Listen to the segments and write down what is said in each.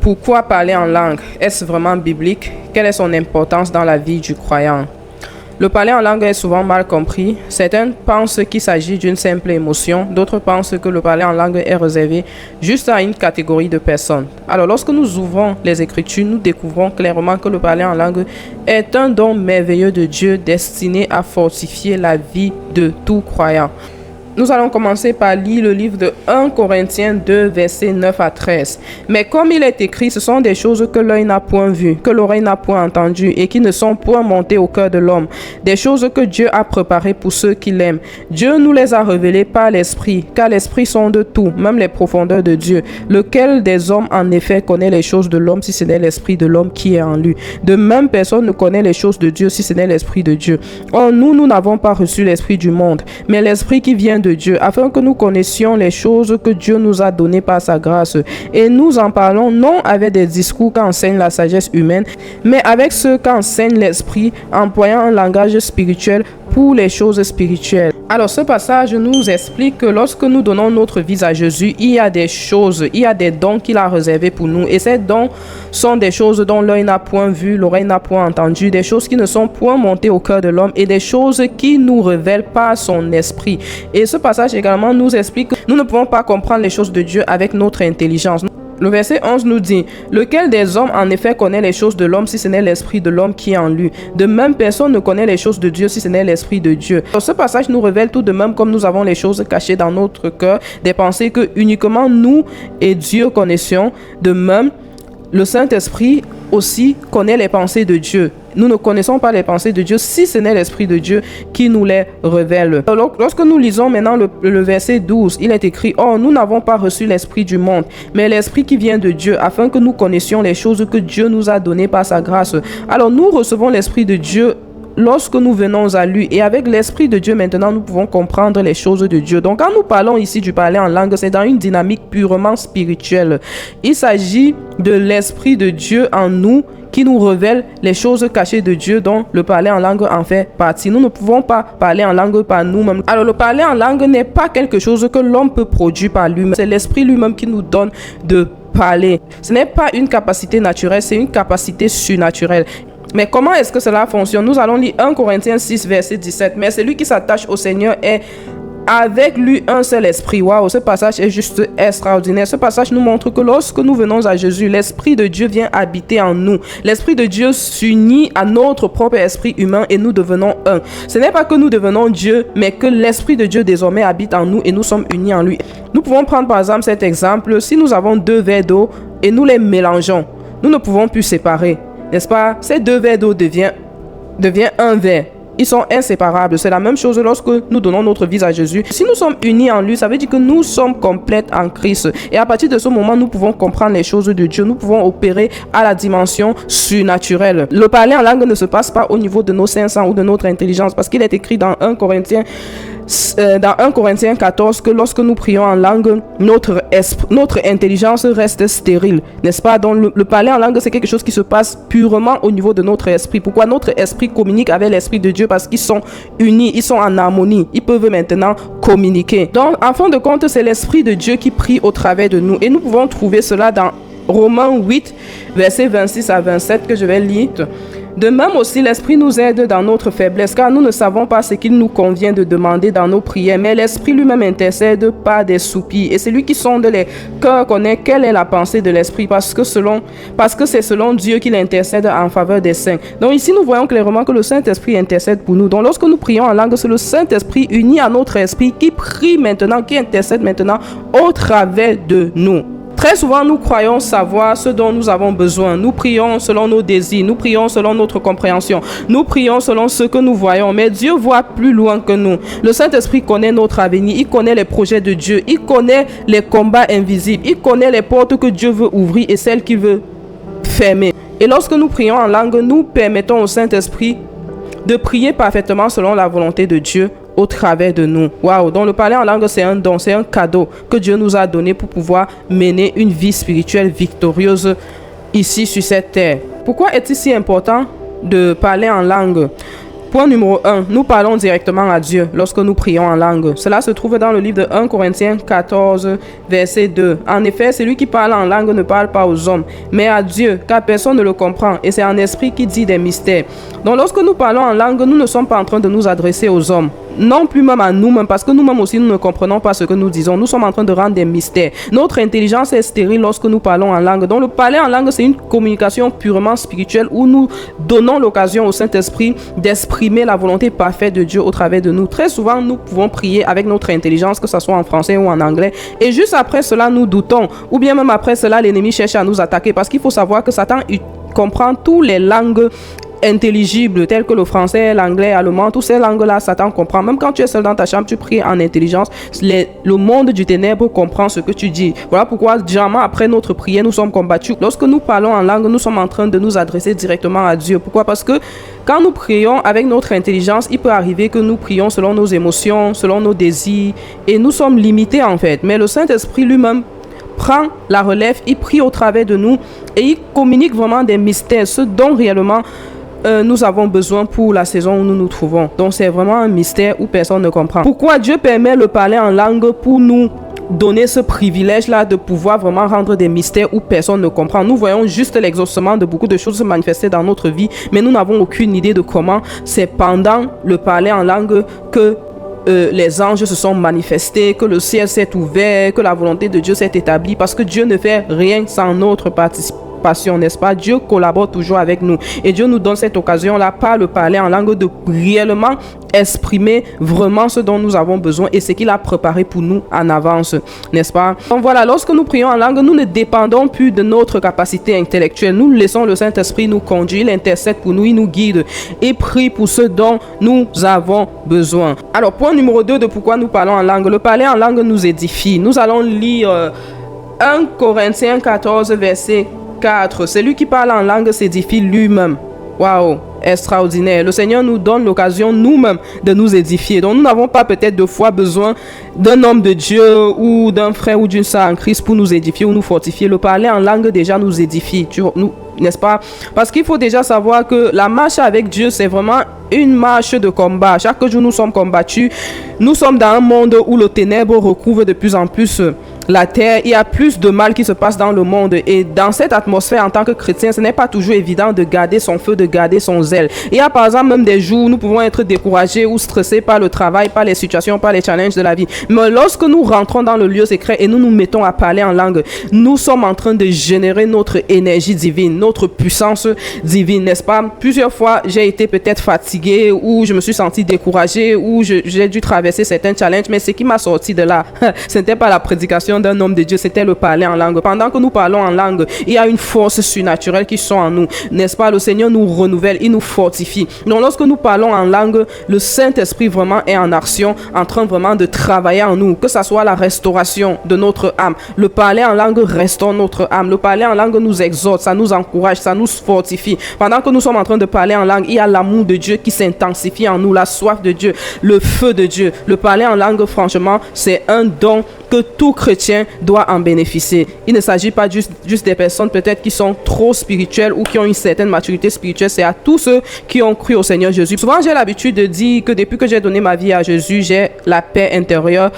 Pourquoi parler en langue? Est-ce vraiment biblique? Quelle est son importance dans la vie du croyant? Le parler en langue est souvent mal compris. Certains pensent qu'il s'agit d'une simple émotion, d'autres pensent que le parler en langue est réservé juste à une catégorie de personnes. Alors lorsque nous ouvrons les Écritures, nous découvrons clairement que le parler en langue est un don merveilleux de Dieu destiné à fortifier la vie de tout croyant. Nous allons commencer par lire le livre de 1 Corinthiens 2, versets 9 à 13. Mais comme il est écrit, ce sont des choses que l'œil n'a point vues, que l'oreille n'a point entendues et qui ne sont point montées au cœur de l'homme. Des choses que Dieu a préparées pour ceux qui l'aiment. Dieu nous les a révélées par l'Esprit, car l'Esprit sonde tout, même les profondeurs de Dieu. Lequel des hommes en effet connaît les choses de l'homme si ce n'est l'Esprit de l'homme qui est en lui. De même, personne ne connaît les choses de Dieu si ce n'est l'Esprit de Dieu. Or, nous n'avons pas reçu l'Esprit du monde, mais l'Esprit qui vient de Dieu, afin que nous connaissions les choses que Dieu nous a données par sa grâce. Et nous en parlons non avec des discours qu'enseigne la sagesse humaine, mais avec ceux qu'enseigne l'Esprit, employant un langage spirituel pour les choses spirituelles. Alors ce passage nous explique que lorsque nous donnons notre vie à Jésus, il y a des choses, il y a des dons qu'il a réservés pour nous. Et ces dons sont des choses dont l'œil n'a point vu, l'oreille n'a point entendu, des choses qui ne sont point montées au cœur de l'homme et des choses qui nous révèlent par son esprit. Et ce passage également nous explique que nous ne pouvons pas comprendre les choses de Dieu avec notre intelligence. Le verset 11 nous dit « Lequel des hommes en effet connaît les choses de l'homme si ce n'est l'esprit de l'homme qui est en lui? De même, personne ne connaît les choses de Dieu si ce n'est l'esprit de Dieu. » Ce passage nous révèle tout de même, comme nous avons les choses cachées dans notre cœur, des pensées que uniquement nous et Dieu connaissions. De même, le Saint-Esprit aussi connaît les pensées de Dieu. Nous ne connaissons pas les pensées de Dieu si ce n'est l'Esprit de Dieu qui nous les révèle. Alors, lorsque nous lisons maintenant le verset 12, il est écrit « Or, nous n'avons pas reçu l'Esprit du monde, mais l'Esprit qui vient de Dieu, afin que nous connaissions les choses que Dieu nous a données par sa grâce. » Alors, nous recevons l'Esprit de Dieu lorsque nous venons à lui, et avec l'Esprit de Dieu maintenant nous pouvons comprendre les choses de Dieu. Donc quand nous parlons ici du parler en langue, c'est dans une dynamique purement spirituelle. Il s'agit de l'Esprit de Dieu en nous qui nous révèle les choses cachées de Dieu dont le parler en langue en fait partie. Nous ne pouvons pas parler en langue par nous-mêmes. Alors le parler en langue n'est pas quelque chose que l'homme peut produire par lui-même. C'est l'Esprit lui-même qui nous donne de parler. Ce n'est pas une capacité naturelle, c'est une capacité surnaturelle. Mais comment est-ce que cela fonctionne? Nous allons lire 1 Corinthiens 6, verset 17. Mais celui qui s'attache au Seigneur est avec lui un seul esprit. Waouh, ce passage est juste extraordinaire. Ce passage nous montre que lorsque nous venons à Jésus, l'Esprit de Dieu vient habiter en nous. L'Esprit de Dieu s'unit à notre propre esprit humain et nous devenons un. Ce n'est pas que nous devenons Dieu, mais que l'Esprit de Dieu désormais habite en nous et nous sommes unis en lui. Nous pouvons prendre par exemple cet exemple. Si nous avons 2 verres d'eau et nous les mélangeons, nous ne pouvons plus séparer. N'est-ce pas? Ces 2 verres d'eau deviennent un verre. Ils sont inséparables. C'est la même chose lorsque nous donnons notre vie à Jésus. Si nous sommes unis en lui, ça veut dire que nous sommes complètes en Christ. Et à partir de ce moment, nous pouvons comprendre les choses de Dieu. Nous pouvons opérer à la dimension surnaturelle. Le parler en langue ne se passe pas au niveau de nos 500 ou de notre intelligence, parce qu'il est écrit dans 1 Corinthiens 14 que lorsque nous prions en langue, notre intelligence reste stérile, n'est-ce pas? Donc le parler en langue, c'est quelque chose qui se passe purement au niveau de notre esprit. Pourquoi? Notre esprit communique avec l'Esprit de Dieu parce qu'ils sont unis, ils sont en harmonie, ils peuvent maintenant communiquer. Donc en fin de compte, c'est l'Esprit de Dieu qui prie au travers de nous, et nous pouvons trouver cela dans Romains 8, versets 26 à 27 que je vais lire. De même aussi, l'Esprit nous aide dans notre faiblesse, car nous ne savons pas ce qu'il nous convient de demander dans nos prières, mais l'Esprit lui-même intercède par des soupirs. Et celui qui sonde les cœurs connaît quelle est la pensée de l'Esprit, parce que c'est selon Dieu qu'il intercède en faveur des saints. Donc ici, nous voyons clairement que le Saint-Esprit intercède pour nous. Donc lorsque nous prions en langue, c'est le Saint-Esprit uni à notre esprit qui prie maintenant, qui intercède maintenant au travers de nous. Très souvent, nous croyons savoir ce dont nous avons besoin. Nous prions selon nos désirs, nous prions selon notre compréhension, nous prions selon ce que nous voyons. Mais Dieu voit plus loin que nous. Le Saint-Esprit connaît notre avenir, il connaît les projets de Dieu, il connaît les combats invisibles, il connaît les portes que Dieu veut ouvrir et celles qu'il veut fermer. Et lorsque nous prions en langue, nous permettons au Saint-Esprit de prier parfaitement selon la volonté de Dieu au travers de nous. Waouh! Donc le parler en langue, c'est un don, c'est un cadeau que Dieu nous a donné pour pouvoir mener une vie spirituelle victorieuse ici sur cette terre. Pourquoi est-il si important de parler en langue? Point numéro 1. Nous parlons directement à Dieu lorsque nous prions en langue. Cela se trouve dans le livre de 1 Corinthiens 14, verset 2. En effet, celui qui parle en langue ne parle pas aux hommes, mais à Dieu, car personne ne le comprend, et c'est un esprit qui dit des mystères. Donc lorsque nous parlons en langue, nous ne sommes pas en train de nous adresser aux hommes. Non plus même à nous-mêmes, parce que nous-mêmes aussi, nous ne comprenons pas ce que nous disons. Nous sommes en train de rendre des mystères. Notre intelligence est stérile lorsque nous parlons en langue. Donc le parler en langue, c'est une communication purement spirituelle où nous donnons l'occasion au Saint-Esprit d'exprimer la volonté parfaite de Dieu au travers de nous. Très souvent, nous pouvons prier avec notre intelligence, que ce soit en français ou en anglais. Et juste après cela, nous doutons. Ou bien même après cela, l'ennemi cherche à nous attaquer. Parce qu'il faut savoir que Satan comprend toutes les langues intelligibles telles que le français, l'anglais, l'allemand, toutes ces langues-là, Satan comprend. Même quand tu es seul dans ta chambre, tu pries en intelligence, le monde du ténèbre comprend ce que tu dis. Voilà pourquoi, jamais après notre prière, nous sommes combattus. Lorsque nous parlons en langue, nous sommes en train de nous adresser directement à Dieu. Pourquoi? Parce que quand nous prions avec notre intelligence, il peut arriver que nous prions selon nos émotions, selon nos désirs, et nous sommes limités en fait. Mais le Saint-Esprit lui-même prend la relève, il prie au travers de nous et il communique vraiment des mystères, ce dont réellement nous avons besoin pour la saison où nous nous trouvons. Donc c'est vraiment un mystère où personne ne comprend. Pourquoi Dieu permet le parler en langue? Pour nous donner ce privilège-là de pouvoir vraiment rendre des mystères où personne ne comprend. Nous voyons juste l'exaucement de beaucoup de choses se manifester dans notre vie, mais nous n'avons aucune idée de comment. C'est pendant le parler en langue que les anges se sont manifestés, que le ciel s'est ouvert, que la volonté de Dieu s'est établie, parce que Dieu ne fait rien sans notre participation, n'est-ce pas? Dieu collabore toujours avec nous et Dieu nous donne cette occasion-là par le parler en langue de réellement exprimer vraiment ce dont nous avons besoin et ce qu'il a préparé pour nous en avance, n'est-ce pas? Donc voilà, lorsque nous prions en langue, nous ne dépendons plus de notre capacité intellectuelle. Nous laissons le Saint-Esprit nous conduire, il intercède pour nous, il nous guide et prie pour ce dont nous avons besoin. Alors, point numéro 2 de pourquoi nous parlons en langue. Le parler en langue nous édifie. Nous allons lire 1 Corinthiens 14, verset 4. Celui qui parle en langue s'édifie lui-même. Waouh, extraordinaire. Le Seigneur nous donne l'occasion nous-mêmes de nous édifier. Donc nous n'avons pas peut-être deux fois besoin d'un homme de Dieu ou d'un frère ou d'une sœur en Christ pour nous édifier ou nous fortifier. Le parler en langue déjà nous édifie, n'est-ce pas? Parce qu'il faut déjà savoir que la marche avec Dieu, c'est vraiment une marche de combat. Chaque jour, nous sommes combattus. Nous sommes dans un monde où le ténèbre recouvre de plus en plus la terre. Il y a plus de mal qui se passe dans le monde. Et dans cette atmosphère, en tant que chrétien, ce n'est pas toujours évident de garder son feu, de garder son zèle. Il y a par exemple même des jours où nous pouvons être découragés ou stressés par le travail, par les situations, par les challenges de la vie. Mais lorsque nous rentrons dans le lieu secret et nous nous mettons à parler en langue, nous sommes en train de générer notre énergie divine, notre puissance divine, n'est-ce pas? Plusieurs fois, j'ai été peut-être fatigué ou je me suis senti découragé ou j'ai dû traverser certains challenges, mais ce qui m'a sorti de là, ce n'était pas la prédication d'un homme de Dieu, c'était le parler en langue. Pendant que nous parlons en langue, il y a une force surnaturelle qui sont en nous, n'est-ce pas? Le Seigneur nous renouvelle, il nous fortifie. Donc lorsque nous parlons en langue, le Saint-Esprit vraiment est en action, en train vraiment de travailler en nous, que ce soit la restauration de notre âme. Le parler en langue restaure notre âme. Le parler en langue nous exhorte, ça nous encourage, ça nous fortifie. Pendant que nous sommes en train de parler en langue, il y a l'amour de Dieu qui s'intensifie en nous, la soif de Dieu, le feu de Dieu. Le parler en langue, franchement, c'est un don que tout chrétien doit en bénéficier. Il ne s'agit pas juste des personnes peut-être qui sont trop spirituelles ou qui ont une certaine maturité spirituelle. C'est à tous ceux qui ont cru au Seigneur Jésus. Souvent, j'ai l'habitude de dire que depuis que j'ai donné ma vie à Jésus, j'ai la paix intérieure.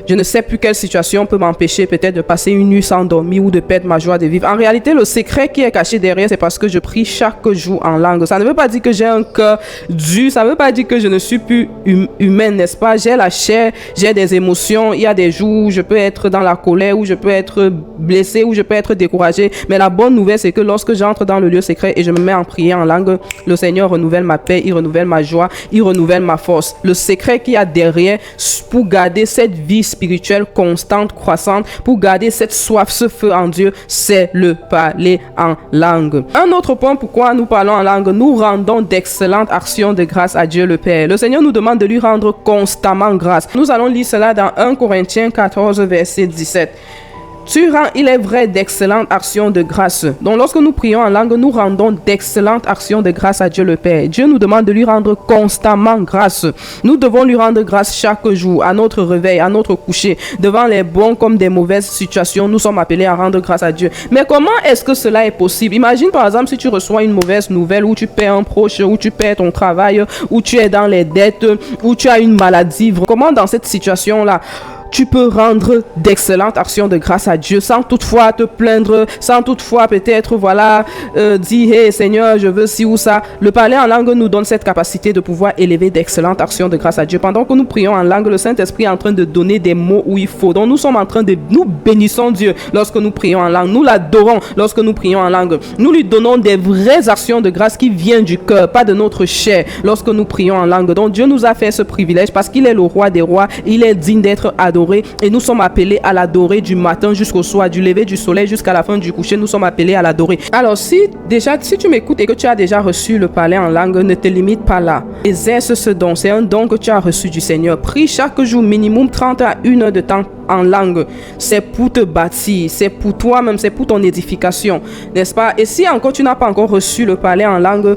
Je ne sais plus quelle situation peut m'empêcher peut-être de passer une nuit sans dormir ou de perdre ma joie de vivre. En réalité, le secret qui est caché derrière, c'est parce que je prie chaque jour en langue. Ça ne veut pas dire que j'ai un cœur dur. Ça ne veut pas dire que je ne suis plus humaine, n'est-ce pas? J'ai la chair, j'ai des émotions. Il y a des jours où je peux être dans la colère, où je peux être blessé, où je peux être découragé. Mais la bonne nouvelle, c'est que lorsque j'entre dans le lieu secret et je me mets à prier en langue, le Seigneur renouvelle ma paix, il renouvelle ma joie, il renouvelle ma force. Le secret qu'il y a derrière pour garder cette vie spirituelle constante, croissante, pour garder cette soif, ce feu en Dieu, c'est le parler en langue. Un autre point pourquoi nous parlons en langue, nous rendons d'excellentes actions de grâce à Dieu le Père. Le Seigneur nous demande de lui rendre constamment grâce. Nous allons lire cela dans 1 Corinthiens 14, verset 17. Tu rends, il est vrai, d'excellentes actions de grâce. Donc lorsque nous prions en langue, nous rendons d'excellentes actions de grâce à Dieu le Père. Dieu nous demande de lui rendre constamment grâce. Nous devons lui rendre grâce chaque jour, à notre réveil, à notre coucher. Devant les bons comme des mauvaises situations, nous sommes appelés à rendre grâce à Dieu. Mais comment est-ce que cela est possible? Imagine par exemple si tu reçois une mauvaise nouvelle, où tu perds un proche, où tu perds ton travail, où tu es dans les dettes, où tu as une maladie. Comment dans cette situation-là, tu peux rendre d'excellentes actions de grâce à Dieu sans toutefois te plaindre, sans toutefois peut-être dire hey Seigneur, je veux ci ou ça. Le parler en langue nous donne cette capacité de pouvoir élever d'excellentes actions de grâce à Dieu. Pendant que nous prions en langue, le Saint-Esprit est en train de donner des mots où il faut. Donc nous sommes en train de, nous bénissons Dieu lorsque nous prions en langue. Nous l'adorons lorsque nous prions en langue. Nous lui donnons des vraies actions de grâce qui viennent du cœur, pas de notre chair lorsque nous prions en langue. Donc Dieu nous a fait ce privilège parce qu'il est le roi des rois. Il est digne d'être adoré. Et nous sommes appelés à l'adorer du matin jusqu'au soir, du lever du soleil jusqu'à la fin du coucher. Nous sommes appelés à l'adorer. Alors si tu m'écoutes et que tu as déjà reçu le parler en langue, ne te limite pas là. Exerce ce don. C'est un don que tu as reçu du Seigneur. Prie chaque jour minimum 30 à 1 heure de temps en langue. C'est pour te bâtir, c'est pour toi-même, c'est pour ton édification, n'est-ce pas? Et si encore tu n'as pas encore reçu le parler en langue,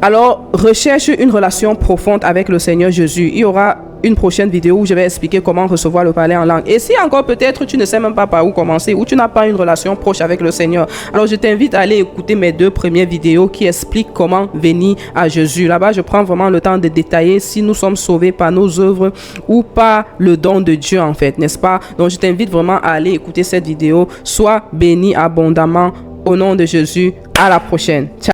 alors recherche une relation profonde avec le Seigneur Jésus. Il y aura une prochaine vidéo où je vais expliquer comment recevoir le parler en langue. Et si encore peut-être tu ne sais même pas par où commencer, ou tu n'as pas une relation proche avec le Seigneur, alors je t'invite à aller écouter mes 2 premières vidéos qui expliquent comment venir à Jésus. Là-bas, je prends vraiment le temps de détailler si nous sommes sauvés par nos œuvres ou par le don de Dieu en fait, n'est-ce pas? Donc je t'invite vraiment à aller écouter cette vidéo. Sois béni abondamment au nom de Jésus. À la prochaine. Ciao.